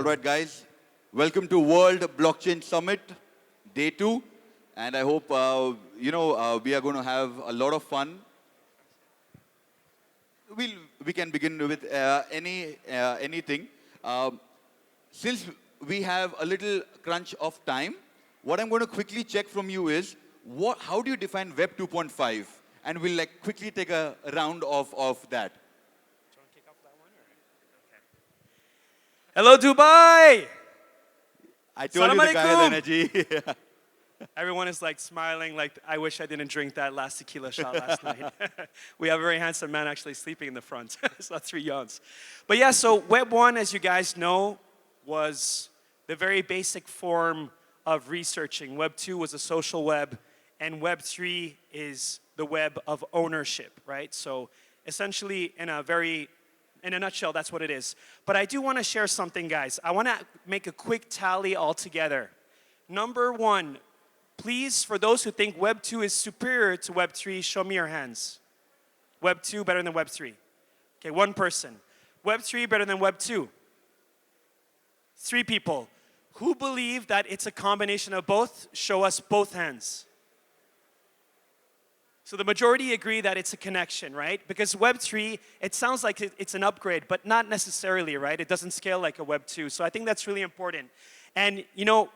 right, guys. Welcome to World Blockchain Summit, Day 2. And I hope, we are going to have a lot of fun. We can begin with anything. Since we have a little crunch of time, what I'm going to quickly check from you is, how do you define Web 2.5? And we'll quickly take a round of that. Hello, Dubai! I told you the guy has energy. Everyone is smiling, I wish I didn't drink that last tequila shot last night. We have a very handsome man actually sleeping in the front, so that's 3 yawns. But yeah, so Web 1, as you guys know, was the very basic form of researching. Web 2 was a social web, and Web 3 is the web of ownership, right? So essentially, in a nutshell, that's what it is. But I do want to share something, guys. I want to make a quick tally all together. Number 1, please, for those who think Web 2 is superior to Web 3, show me your hands. Web 2 better than Web 3. Okay, 1 person. Web 3 better than Web 2. 3 people. Who believe that it's a combination of both? Show us both hands. So the majority agree that it's a connection, right? Because Web 3, it sounds like it's an upgrade, but not necessarily, right? It doesn't scale like a Web 2. So I think that's really important. And,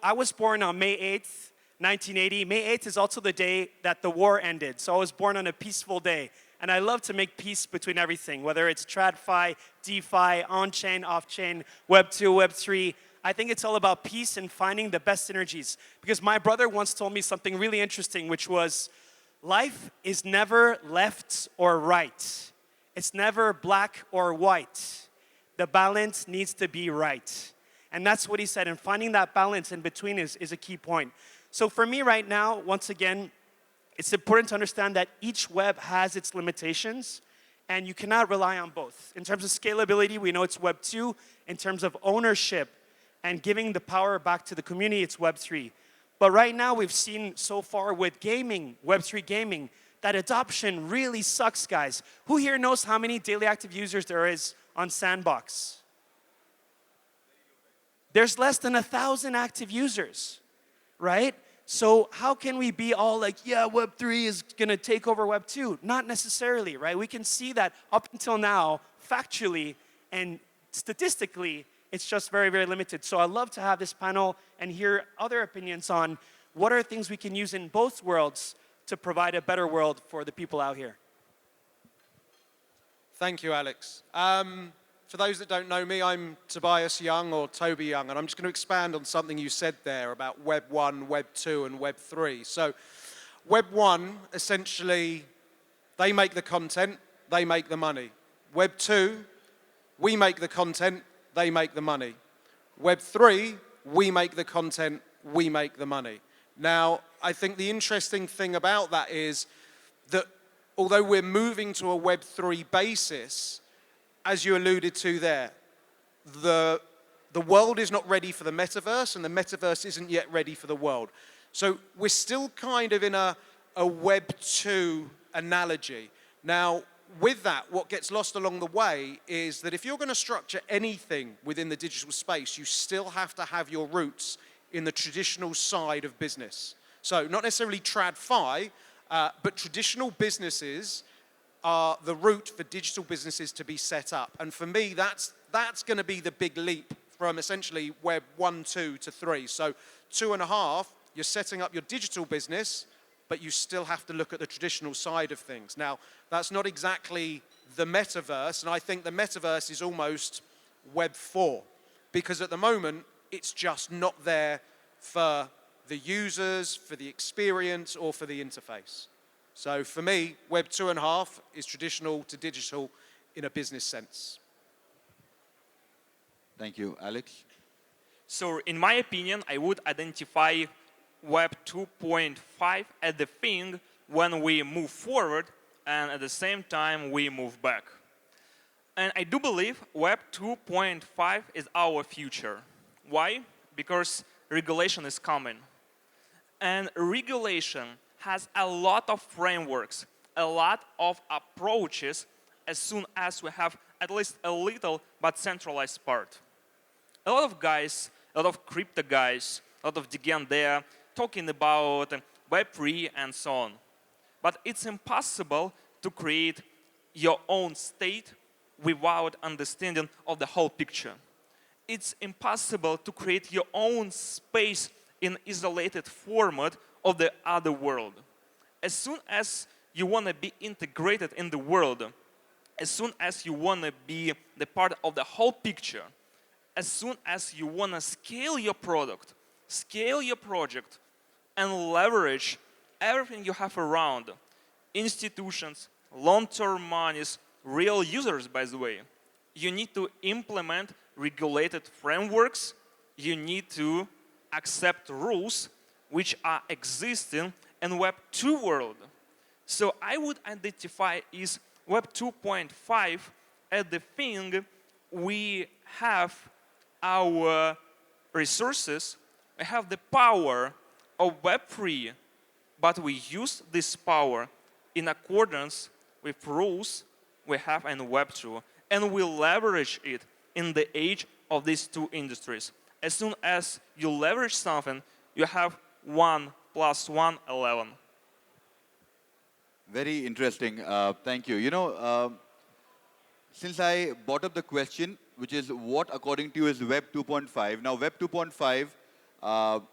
I was born on May 8th, 1980. May 8th is also the day that the war ended. So I was born on a peaceful day. And I love to make peace between everything, whether it's TradFi, DeFi, on-chain, off-chain, Web 2, Web 3. I think it's all about peace and finding the best synergies. Because my brother once told me something really interesting, which was, life is never left or right. It's never black or white. The balance needs to be right. And that's what he said. And finding that balance in between is a key point. So for me right now, once again, it's important to understand that each web has its limitations, and you cannot rely on both. In terms of scalability, we know it's Web 2. In terms of ownership and giving the power back to the community, it's Web 3. But right now, we've seen so far with gaming, Web 3 gaming, that adoption really sucks, guys. Who here knows how many daily active users there is on Sandbox? There's less than 1,000 active users, right? So how can we be all yeah, Web 3 is going to take over Web 2? Not necessarily, right? We can see that up until now, factually and statistically, it's just very, very limited. So I'd love to have this panel and hear other opinions on what are things we can use in both worlds to provide a better world for the people out here. Thank you, Alex. For those that don't know me, I'm Tobias Young, or Toby Young, and I'm just going to expand on something you said there about Web 1, Web 2, and Web 3. So Web 1, essentially, they make the content, they make the money. Web 2, we make the content, they make the money. Web 3, we make the content, we make the money. Now, I think the interesting thing about that is that although we're moving to a Web 3 basis, as you alluded to there, the world is not ready for the metaverse, and the metaverse isn't yet ready for the world. So we're still kind of in a Web 2 analogy. Now, with that, what gets lost along the way is that if you're going to structure anything within the digital space, you still have to have your roots in the traditional side of business. So not necessarily TradFi, but traditional businesses are the route for digital businesses to be set up. And for me, that's going to be the big leap from essentially Web 1, 2 to 3. So 2.5, you're setting up your digital business, but you still have to look at the traditional side of things. Now, that's not exactly the metaverse, and I think the metaverse is almost Web 4, because at the moment, it's just not there for the users, for the experience, or for the interface. So for me, Web 2.5 is traditional to digital in a business sense. Thank you, Alex. So in my opinion, I would identify Web 2.5 as the thing when we move forward and at the same time we move back. And I do believe Web 2.5 is our future. Why? Because regulation is coming. And regulation has a lot of frameworks, a lot of approaches as soon as we have at least a little but centralized part. a lot of guys, a lot of crypto guys, a lot of Digan there talking about Web3 and so on. But it's impossible to create your own state without understanding of the whole picture. It's impossible to create your own space in isolated format of the other world. As soon as you want to be integrated in the world, as soon as you want to be the part of the whole picture, as soon as you want to scale your product, scale your project, and leverage everything you have around, institutions, long-term monies, real users, by the way, you need to implement regulated frameworks, you need to accept rules which are existing in Web 2 world. So I would identify is Web 2.5 as the thing we have our resources, we have the power of Web 3, but we use this power in accordance with rules we have in Web 2, and we leverage it in the age of these two industries. As soon as you leverage something, you have 1 + 1 = 11. Very interesting. Thank you. You know, since I brought up the question, which is what according to you is Web 2.5. Now, Web 2.5,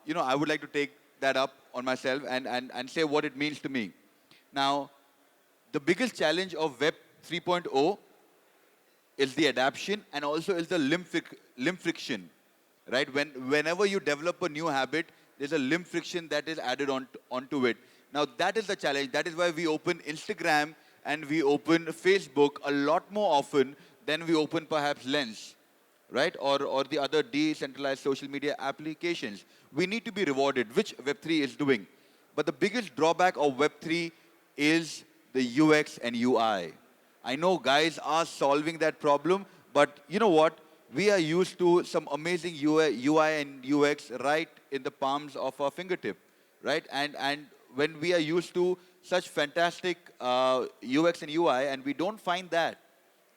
you know, I would like to take that up on myself and say what it means to me. Now, the biggest challenge of Web 3.0 is the adaptation and also is the limb friction, right? Whenever you develop a new habit, there's a limb friction that is added onto it. Now, that is the challenge. That is why we open Instagram and we open Facebook a lot more often than we open perhaps Lens, right? Or the other decentralized social media applications. We need to be rewarded, which Web3 is doing. But the biggest drawback of Web3 is the UX and UI. I know guys are solving that problem, but you know what? We are used to some amazing UI and UX right in the palms of our fingertip, right? And when we are used to such fantastic UX and UI, and we don't find that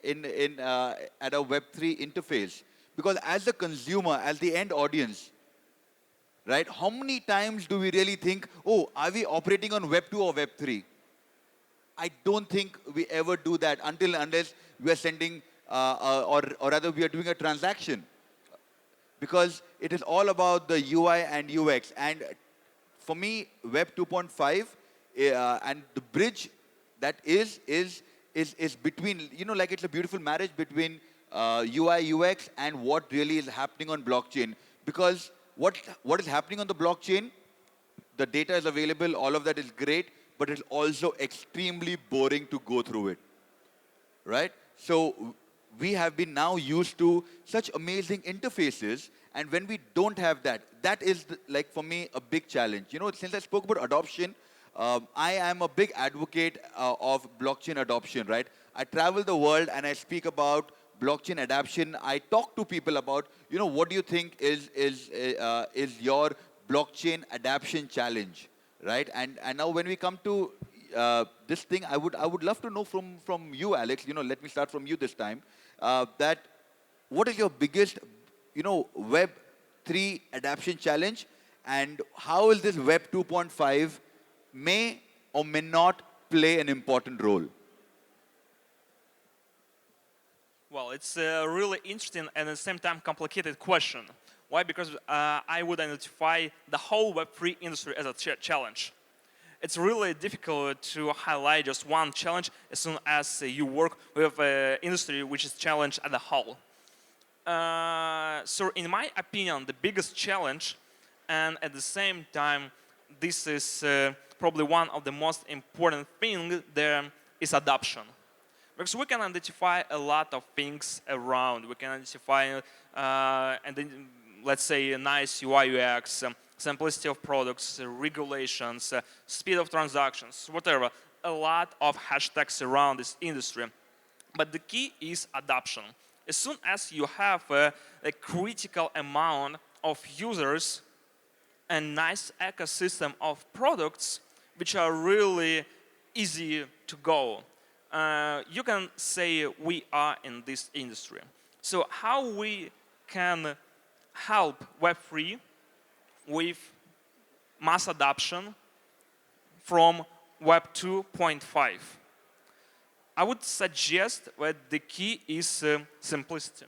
at a Web3 interface. Because as the consumer, as the end audience, right, how many times do we really think, oh, are we operating on Web 2 or Web 3? I don't think we ever do that unless we are sending, or rather we are doing a transaction. Because it is all about the UI and UX. And for me, Web 2.5 and the bridge that is between, you know, like it's a beautiful marriage between UI, UX and what really is happening on blockchain. Because what is happening on the blockchain, the data is available, all of that is great, but it's also extremely boring to go through it, right? So we have been now used to such amazing interfaces, and when we don't have that, that is, like, for me, a big challenge. You know, since I spoke about adoption, I am a big advocate of blockchain adoption, right? I travel the world and I speak about blockchain adoption. I talk to people about, you know, what do you think is your blockchain adoption challenge, right? And now when we come to this thing, I would love to know from you, Alex. You know, let me start from you this time. That what is your biggest, you know, Web 3 adoption challenge, and how is this Web 2.5 may or may not play an important role? Well, it's a really interesting and at the same time complicated question. Why? Because I would identify the whole Web3 industry as a challenge. It's really difficult to highlight just one challenge as soon as you work with an industry which is challenged as a whole. So in my opinion, the biggest challenge, and at the same time, this is probably one of the most important things there, is adoption. Because we can identify a lot of things around. We can identify, and then, let's say, a nice UI UX, simplicity of products, regulations, speed of transactions, whatever. A lot of hashtags around this industry. But the key is adoption. As soon as you have a critical amount of users and nice ecosystem of products which are really easy to go, you can say we are in this industry. So how we can help Web3 with mass adoption from Web 2.5? I would suggest that the key is simplicity.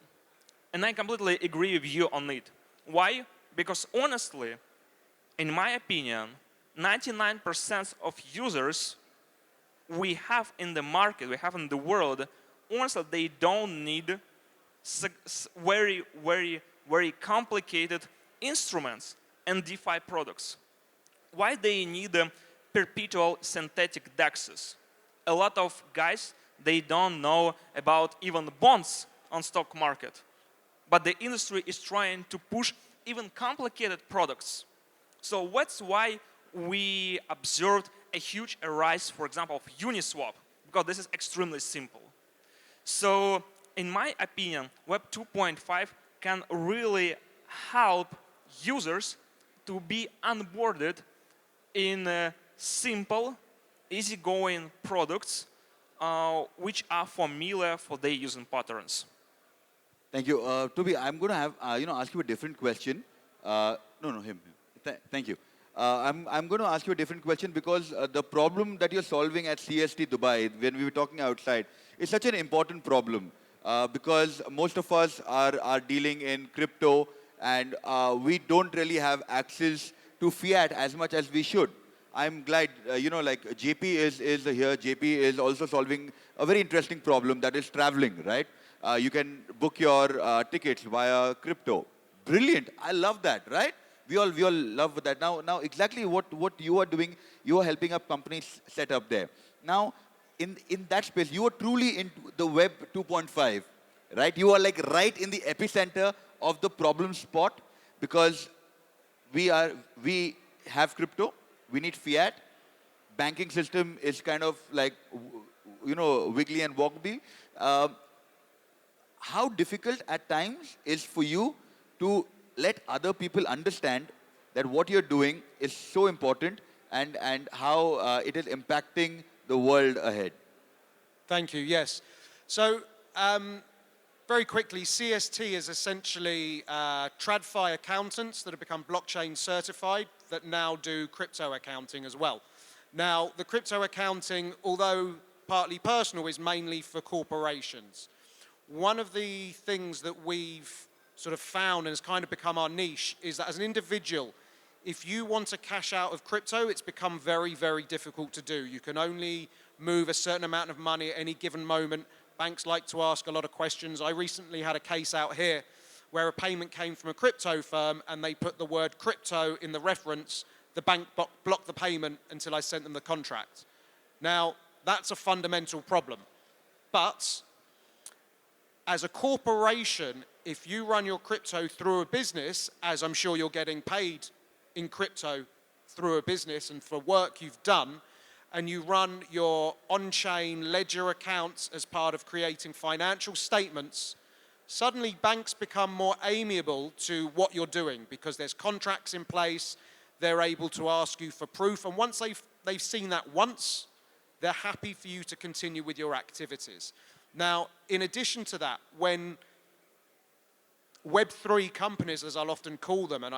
And I completely agree with you on it. Why? Because honestly, in my opinion, 99% of users we have in the market, we have in the world, honestly, they don't need very, very, very complicated instruments and DeFi products. Why they need perpetual synthetic DEXs? A lot of guys, they don't know about even bonds on stock market. But the industry is trying to push even complicated products. So that's why we observed a huge rise, for example, of Uniswap, because this is extremely simple. So in my opinion, Web 2.5 can really help users to be onboarded in simple, easygoing products which are familiar for their using patterns. Thank you. Toby, I'm going to have, ask you a different question. Him. Thank you. I'm going to ask you a different question because the problem that you're solving at CST Dubai, when we were talking outside, is such an important problem because most of us are dealing in crypto and we don't really have access to fiat as much as we should. I'm glad, like JP is here. JP is also solving a very interesting problem that is traveling, right? You can book your tickets via crypto. Brilliant. I love that, right? We all love that. Now exactly what you are doing, you are helping up companies set up there. Now, in that space, you are truly in the Web 2.5, right? You are like right in the epicenter of the problem spot because we have crypto, we need fiat, banking system is kind of like, wiggly and wobbly. How difficult at times is for you to let other people understand that what you're doing is so important and how it is impacting the world ahead? Thank you, yes. So, very quickly, CST is essentially TradFi accountants that have become blockchain certified that now do crypto accounting as well. Now, the crypto accounting, although partly personal, is mainly for corporations. One of the things that we've sort of found and has kind of become our niche is that as an individual, if you want to cash out of crypto, it's become very, very difficult to do. You can only move a certain amount of money at any given moment. Banks like to ask a lot of questions. I recently had a case out here where a payment came from a crypto firm and they put the word crypto in the reference. The bank blocked the payment until I sent them the contract. Now, that's a fundamental problem. But as a corporation, if you run your crypto through a business, as I'm sure you're getting paid in crypto through a business and for work you've done, and you run your on-chain ledger accounts as part of creating financial statements, suddenly banks become more amiable to what you're doing because there's contracts in place, they're able to ask you for proof, and once they've seen that once, they're happy for you to continue with your activities. Now, in addition to that, when Web3 companies, as I'll often call them, and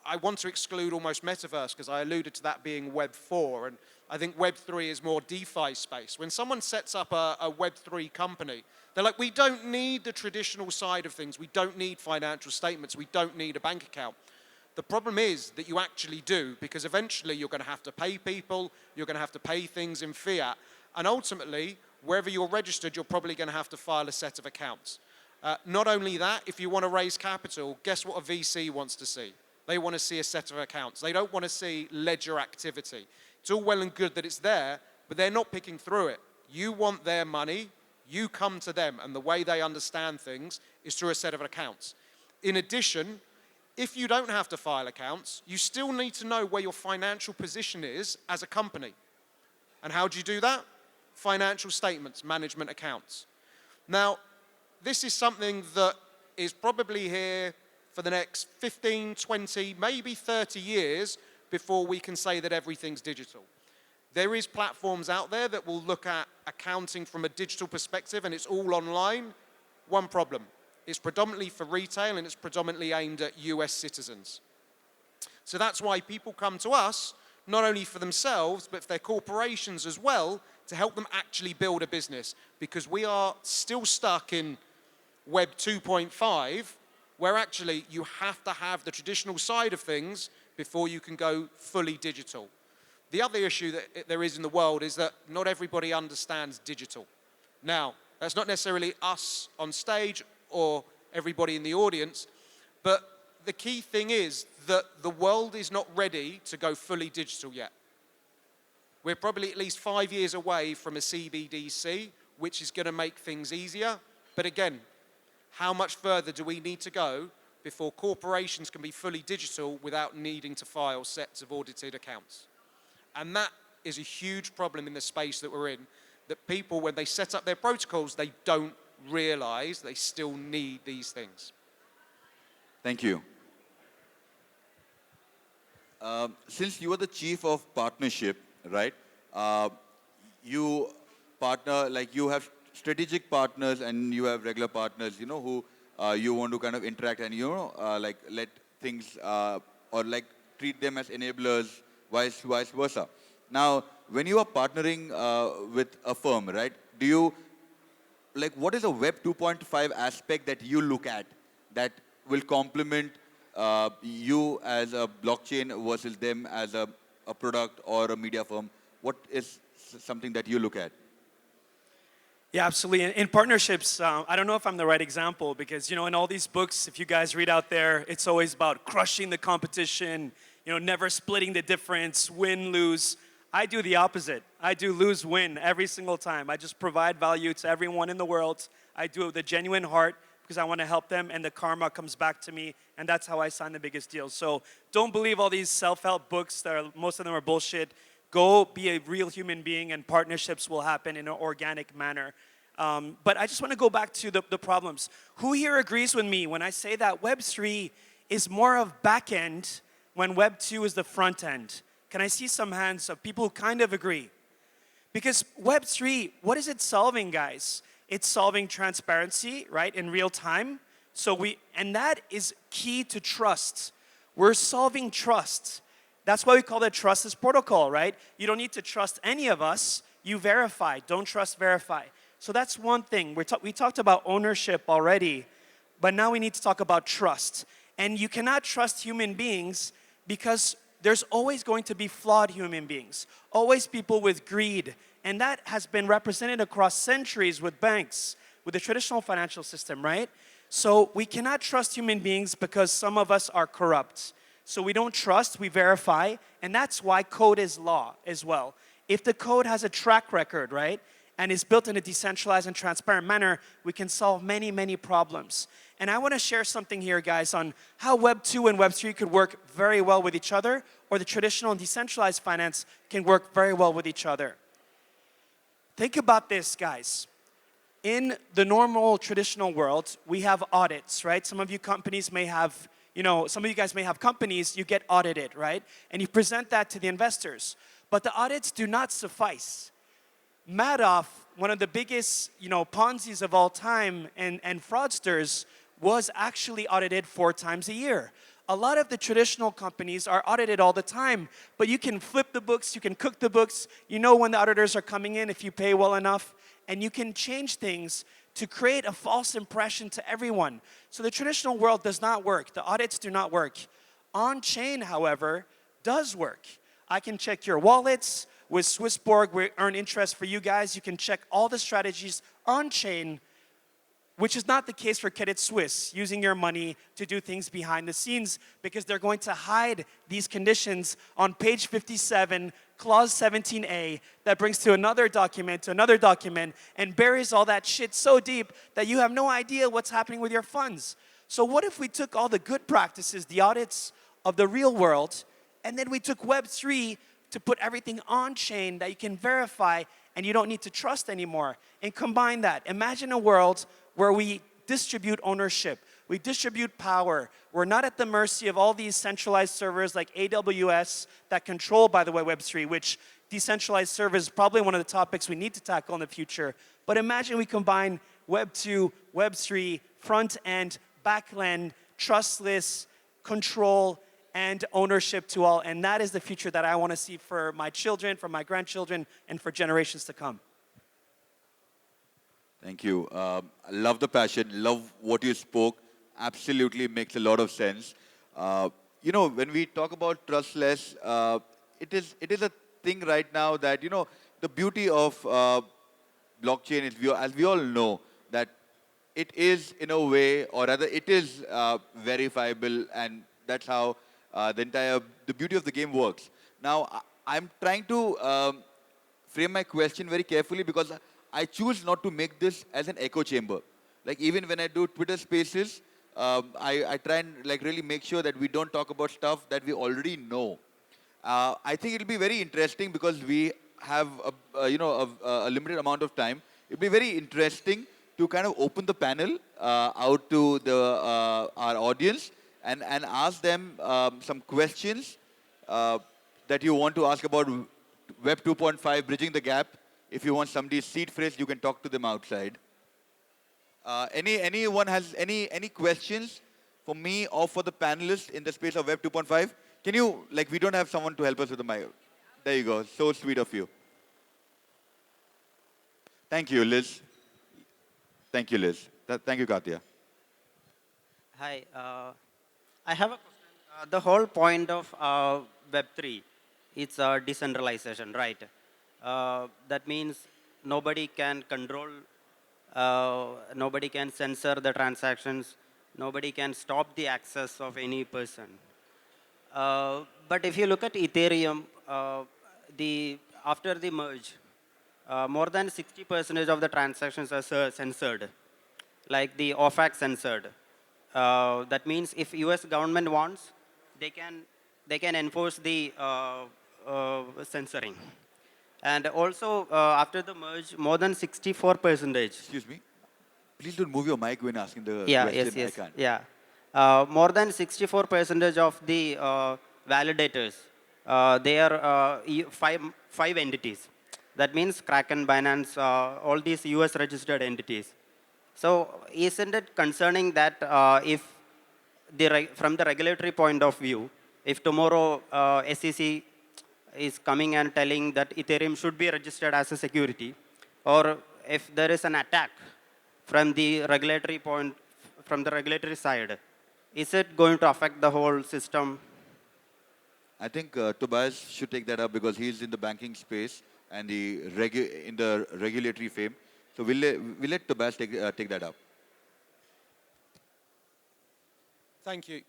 I want to exclude almost metaverse because I alluded to that being Web 4, and I think Web 3 is more DeFi space. When someone sets up a Web 3 company, they're like, we don't need the traditional side of things. We don't need financial statements. We don't need a bank account. The problem is that you actually do, because eventually you're going to have to pay people, you're going to have to pay things in fiat, and ultimately, wherever you're registered, you're probably going to have to file a set of accounts. Not only that, if you want to raise capital, guess what a VC wants to see? They want to see a set of accounts. They don't want to see ledger activity. It's all well and good that it's there, but they're not picking through it. You want their money, you come to them, and the way they understand things is through a set of accounts. In addition, if you don't have to file accounts, you still need to know where your financial position is as a company. And how do you do that? Financial statements, management accounts. Now, this is something that is probably here for the next 15, 20, maybe 30 years before we can say that everything's digital. There is platforms out there that will look at accounting from a digital perspective and it's all online. One problem, It's predominantly for retail and it's predominantly aimed at US citizens. So that's why people come to us, not only for themselves, but for their corporations as well, to help them actually build a business. Because we are still stuck in Web 2.5, where actually you have to have the traditional side of things before you can go fully digital. The other issue that there is in the world is that not everybody understands digital. Now, that's not necessarily us on stage or everybody in the audience, but the key thing is that the world is not ready to go fully digital yet. We're probably at least 5 years away from a CBDC, which is going to make things easier. But again, how much further do we need to go before corporations can be fully digital without needing to file sets of audited accounts? And that is a huge problem in the space that we're in, that people, when they set up their protocols, they don't realize they still need these things. Thank you. Since you are the chief of partnership, right? You partner, like you have strategic partners and you have regular partners, you know, who you want to kind of interact and, you know, like let things or like treat them as enablers, vice versa. Now, when you are partnering with a firm, right? Do you, like, what is a Web 2.5 aspect that you look at that will complement you as a blockchain versus them as a product or a media firm? What is something that you look at? Yeah, absolutely. In partnerships, I don't know if I'm the right example because, you know, in all these books, if you guys read out there, it's always about crushing the competition, you know, never splitting the difference, win, lose. I do the opposite. I do lose, win every single time. I just provide value to everyone in the world. I do it with a genuine heart because I want to help them and the karma comes back to me, and that's how I sign the biggest deals. So don't believe all these self-help books that are, most of them are bullshit. Go be a real human being and partnerships will happen in an organic manner. But I just want to go back to the problems. Who here agrees with me when I say that Web3 is more of back end when Web 2 is the front end? Can I see some hands of people who kind of agree? Because Web 3, what is it solving, guys? It's solving transparency, right, in real time. And that is key to trust. We're solving trust. That's why we call it trustless protocol, right? You don't need to trust any of us. You verify. Don't trust, verify. So that's one thing. We talked about ownership already, but now we need to talk about trust. And you cannot trust human beings because there's always going to be flawed human beings, always people with greed. And that has been represented across centuries with banks, with the traditional financial system, right? So we cannot trust human beings because some of us are corrupt. So we don't trust, we verify, and that's why code is law as well. If the code has a track record, right, and is built in a decentralized and transparent manner, we can solve many, many problems. And I want to share something here, guys, on how Web 2 and Web 3 could work very well with each other, or the traditional and decentralized finance can work very well with each other. Think about this, guys. In the normal traditional world, we have audits, right? Some of you companies may have, you know, some of you guys may have companies, you get audited, right? And you present that to the investors. But the audits do not suffice. Madoff, one of the biggest, you know, Ponzi's of all time and fraudsters, was actually audited 4 times a year. A lot of the traditional companies are audited all the time, but you can flip the books, you can cook the books, you know when the auditors are coming in if you pay well enough, and you can change things to create a false impression to everyone. So the traditional world does not work. The audits do not work. On-chain, however, does work. I can check your wallets. With Swissborg, we earn interest for you guys. You can check all the strategies on-chain, which is not the case for Credit Suisse, using your money to do things behind the scenes because they're going to hide these conditions on page 57, clause 17A, that brings to another document, and buries all that shit so deep that you have no idea what's happening with your funds. So what if we took all the good practices, the audits of the real world, and then we took Web3 to put everything on-chain that you can verify and you don't need to trust anymore, and combine that. Imagine a world where we distribute ownership, we distribute power. We're not at the mercy of all these centralized servers like AWS that control, by the way, Web3, which decentralized servers is probably one of the topics we need to tackle in the future. But imagine we combine Web 2, Web 3, front-end, back-end, trustless control and ownership to all. And that is the future that I want to see for my children, for my grandchildren, and for generations to come. Thank you. I love the passion, love what you spoke. Absolutely makes a lot of sense. You know, when we talk about trustless, it is a thing right now that, you know, the beauty of blockchain is, as we all know, that it is in a way, or rather it is verifiable, and that's how the beauty of the game works. Now, I'm trying to frame my question very carefully because I choose not to make this as an echo chamber. Like even when I do Twitter Spaces, I try and like really make sure that we don't talk about stuff that we already know. I think it'll be very interesting because we have a limited amount of time. It'll be very interesting to kind of open the panel out to our audience and ask them some questions that you want to ask about Web 2.5, bridging the gap. If you want somebody's seed phrase, you can talk to them outside. Anyone has any questions for me or for the panelists in the space of Web 2.5? Can you, like, we don't have someone to help us with the mic. There you go. So sweet of you. Thank you, Liz. Thank you, Liz. Thank you, Katya. Hi. I have a question. The whole point of Web3, it's decentralization, right? That means nobody can control, nobody can censor the transactions, nobody can stop the access of any person. But if you look at Ethereum, after the merge, more than 60% of the transactions are censored, like the OFAC censored. That means if US government wants, they can enforce the censoring. And also, after the merge, more than 64%. Excuse me. Please don't move your mic when asking the Yeah, question. yes, yes. I can't. Yeah. More than 64% of the validators, they are five entities. That means Kraken, Binance, all these US registered entities. So isn't it concerning that if from the regulatory point of view, if tomorrow SEC is coming and telling that Ethereum should be registered as a security, or if there is an attack from the regulatory side, is it going to affect the whole system? I think Tobias should take that up because he's in the banking space and in the regulatory fame. So we'll let Tobias take that up. Thank you.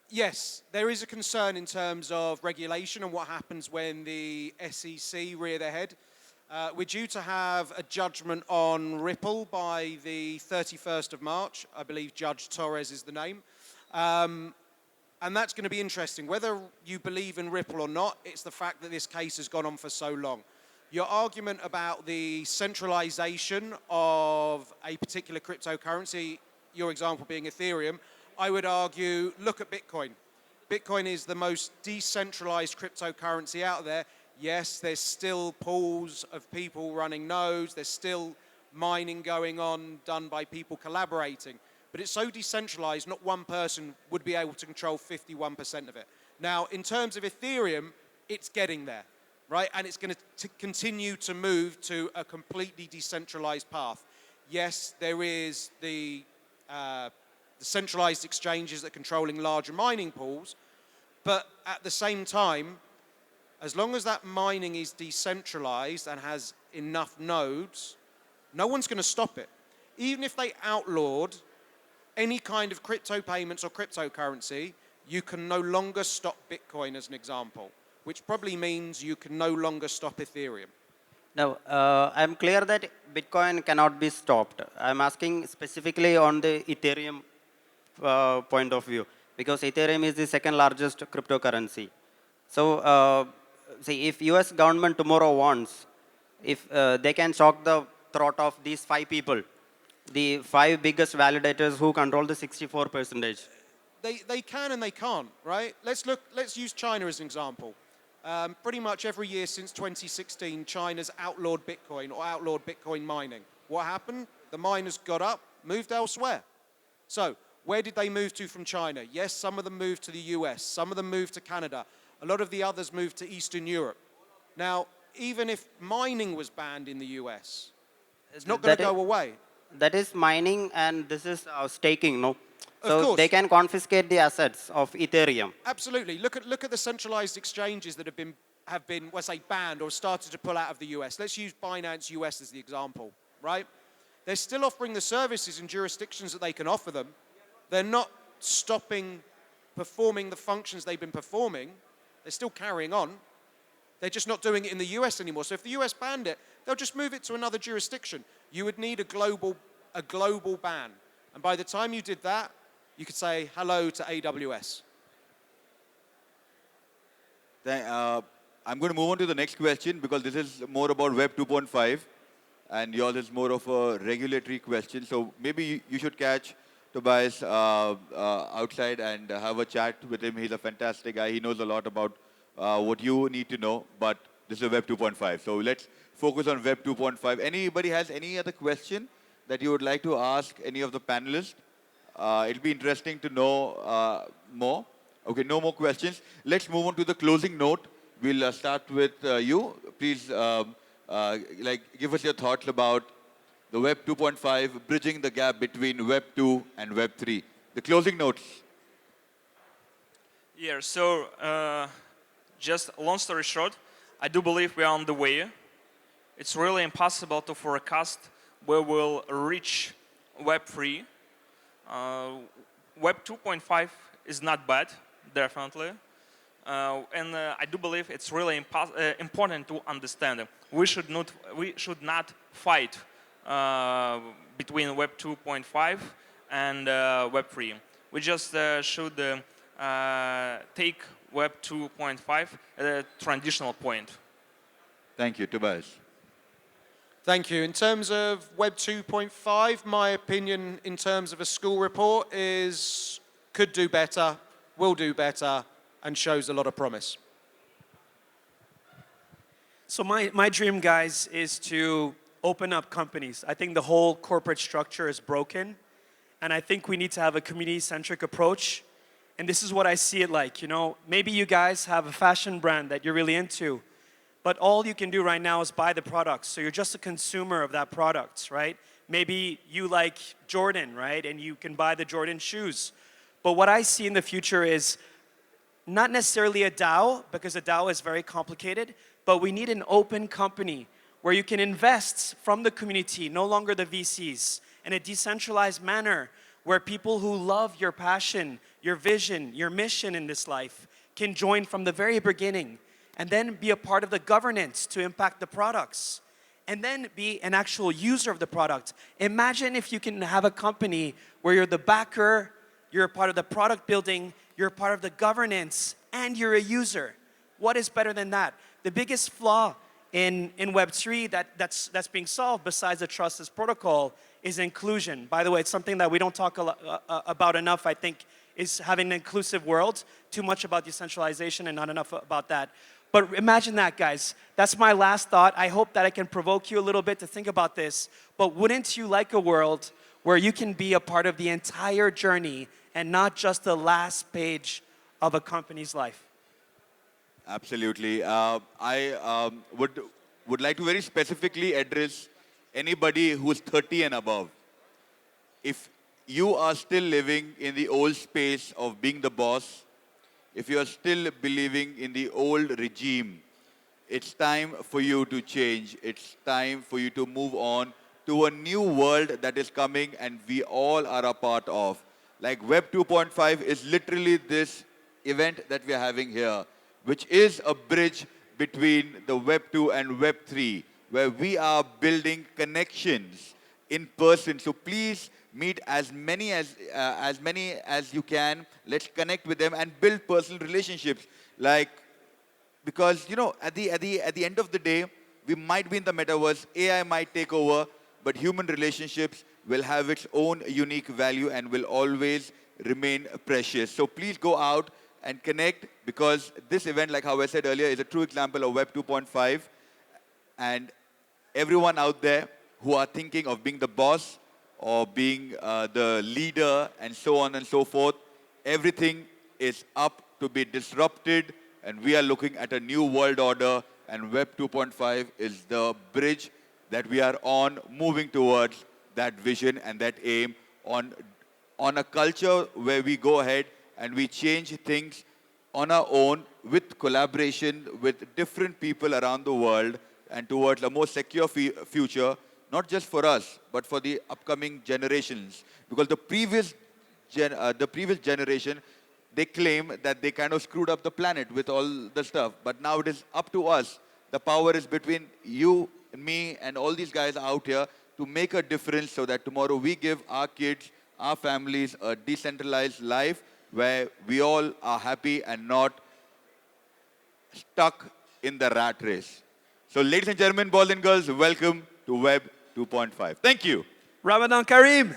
Yes, there is a concern in terms of regulation and what happens when the SEC rear their head. We're due to have a judgment on Ripple by the 31st of March. I believe Judge Torres is the name. And that's going to be interesting. Whether you believe in Ripple or not, it's the fact that this case has gone on for so long. Your argument about the centralization of a particular cryptocurrency, your example being Ethereum, I would argue, look at Bitcoin. Bitcoin is the most decentralized cryptocurrency out there. Yes, there's still pools of people running nodes. There's still mining going on, done by people collaborating. But it's so decentralized, not one person would be able to control 51% of it. Now, in terms of Ethereum, it's getting there, right? And it's going to continue to move to a completely decentralized path. Yes, there is the centralized exchanges that are controlling larger mining pools, but at the same time, as long as that mining is decentralized and has enough nodes, no one's going to stop it. Even if they outlawed any kind of crypto payments or cryptocurrency, you can no longer stop Bitcoin as an example, which probably means you can no longer stop Ethereum. Now, I'm clear that Bitcoin cannot be stopped. I'm asking specifically on the Ethereum point of view, because Ethereum is the second largest cryptocurrency. So, see, if US government tomorrow wants, if they can shock the throat of these 5 people, the 5 biggest validators who control the 64%. They can and they can't, right? Let's use China as an example. Pretty much every year since 2016, China's outlawed Bitcoin or outlawed Bitcoin mining. What happened? The miners got up, moved elsewhere. So where did they move to from China? Yes, some of them moved to the US, some of them moved to Canada, a lot of the others moved to Eastern Europe. Now, even if mining was banned in the US, it's not going to go away. That is mining, and this is staking, no? Of So course. they can confiscate the assets of Ethereum. Absolutely. Look at the centralized exchanges that have been, let's say, banned or started to pull out of the US. Let's use Binance US as the example, right? They're still offering the services in jurisdictions that they can offer them. They're not stopping performing the functions they've been performing. They're still carrying on. They're just not doing it in the US anymore. So if the US banned it, they'll just move it to another jurisdiction. You would need a global ban. And by the time you did that, you could say hello to AWS. I'm going to move on to the next question because this is more about Web 2.5 and yours is more of a regulatory question. So maybe you should catch Tobias outside and have a chat with him. He's a fantastic guy. He knows a lot about what you need to know, but this is Web 2.5. So let's focus on Web 2.5. Anybody has any other question that you would like to ask any of the panelists? It'll be interesting to know more. Okay, no more questions. Let's move on to the closing note. We'll start with you. Please, give us your thoughts about the Web 2.5, bridging the gap between Web 2 and Web 3. The closing notes. Yeah, so just long story short, I do believe we are on the way. It's really impossible to forecast where we'll reach Web 3. Web 2.5 is not bad, definitely. And I do believe it's really important to understand. We should not fight between Web 2.5 and Web 3. We just should take Web 2.5 at a transitional point. Thank you, Tobias. Thank you. In terms of Web 2.5, my opinion in terms of a school report is could do better, will do better, and shows a lot of promise. So my dream, guys, is to open up companies. I think the whole corporate structure is broken, and I think we need to have a community-centric approach. And this is what I see it like. You know, maybe you guys have a fashion brand that you're really into, but all you can do right now is buy the products. So you're just a consumer of that product, right? Maybe you like Jordan, right? And you can buy the Jordan shoes. But what I see in the future is not necessarily a DAO, because a DAO is very complicated, but we need an open company where you can invest from the community, no longer the VCs, in a decentralized manner where people who love your passion, your vision, your mission in this life can join from the very beginning and then be a part of the governance to impact the products and then be an actual user of the product. Imagine if you can have a company where you're the backer, you're a part of the product building, you're a part of the governance, and you're a user. What is better than that? The biggest flaw in Web3 that's being solved besides the trustless protocol is inclusion. By the way, it's something that we don't talk about enough, I think, is having an inclusive world. Too much about decentralization and not enough about that. But imagine that, guys. That's my last thought. I hope that I can provoke you a little bit to think about this. But wouldn't you like a world where you can be a part of the entire journey and not just the last page of a company's life? Absolutely. I would like to very specifically address anybody who's 30 and above. If you are still living in the old space of being the boss, if you are still believing in the old regime, it's time for you to change. It's time for you to move on to a new world that is coming and we all are a part of. Like Web 2.5 is literally this event that we are having here, which is a bridge between the Web 2 and Web 3, where we are building connections in person. So please meet as many as you can. Let's connect with them and build personal relationships. Because at the end of the day, we might be in the metaverse. AI might take over, but human relationships will have its own unique value and will always remain precious. So please go out and connect, because this event, like how I said earlier, is a true example of Web 2.5. And everyone out there who are thinking of being the boss, or being the leader and so on and so forth. Everything is up to be disrupted, and we are looking at a new world order, and Web 2.5 is the bridge that we are on, moving towards that vision and that aim on a culture where we go ahead and we change things on our own with collaboration with different people around the world and towards a more secure future, not just for us, but for the upcoming generations. Because the previous generation, they claim that they kind of screwed up the planet with all the stuff. But now it is up to us. The power is between you and me and all these guys out here to make a difference so that tomorrow we give our kids, our families a decentralized life where we all are happy and not stuck in the rat race. So ladies and gentlemen, boys and girls, welcome to Web 2.5. Thank you. Ramadan Kareem.